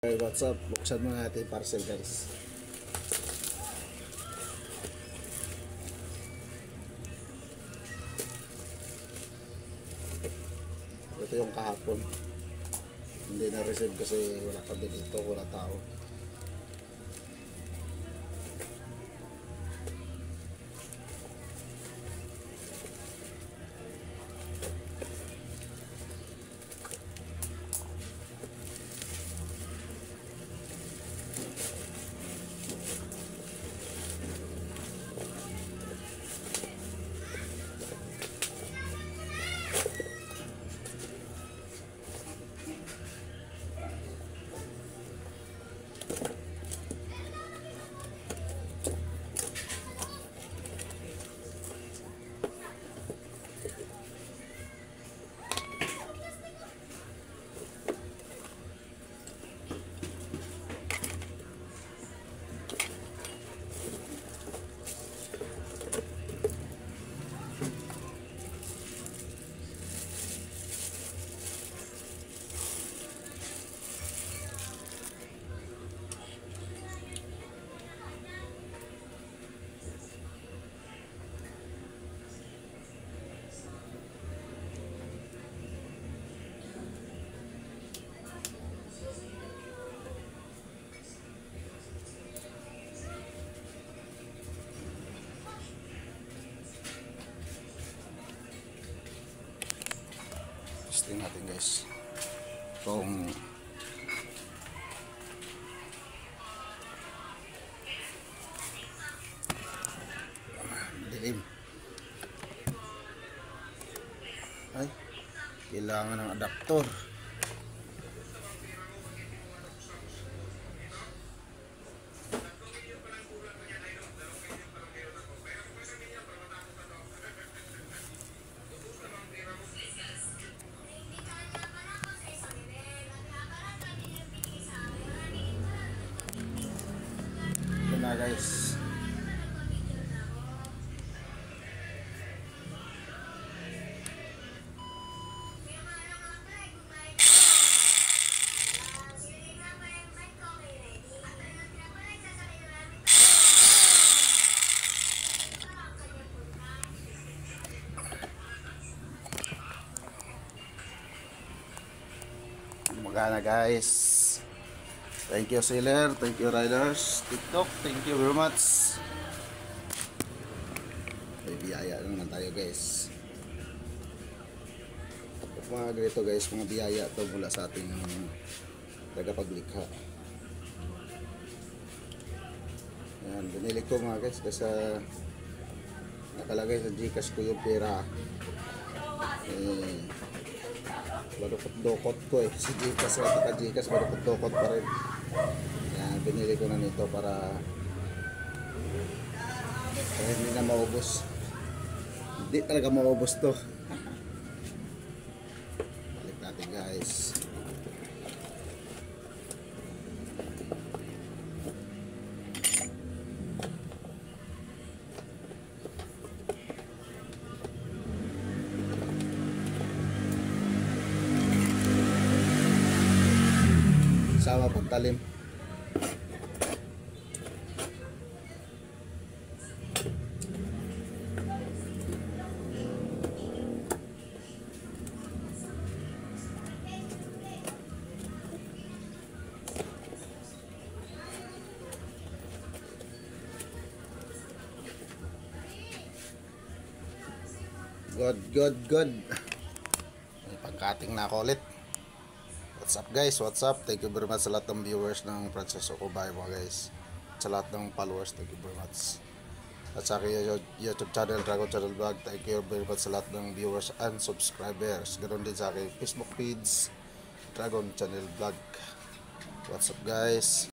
Hey, what's up? Buksan mo natin yung parcel, guys. Ito yung kahapon. Hindi na-receive kasi wala kami dito, wala tao. Testing natin, guys. Itong dilim. Ay, kailangan ng adaptor. Na, guys, magana, guys. Thank you, seller. Thank you, riders. TikTok, thank you very much. May biyaya naman tayo, guys. Mga ganito, guys, mga biyaya to mula sa ating tagapaglikha. Ayan, binili ko, mga guys, kasi nakalagay sa Gcash ko yung pera. Badukot-dukot ko si Gcash, at Gcash badukot-dukot pa rin. Yan, binili ko na nito para hindi na maubos. Hindi talaga maubos to. Balik natin, guys. Sama pong talim. Good. May pagkating na ako ulit. What's up, guys? What's up? Thank you very much sa lahat ng viewers ng Francis Ocobay mo, guys. Sa lahat ng followers, thank you very much. At sa aking YouTube channel, Dragon Channel Vlog, thank you very much sa lahat ng viewers and subscribers. Ganoon din sa aking Facebook page, Dragon Channel Vlog. What's up, guys?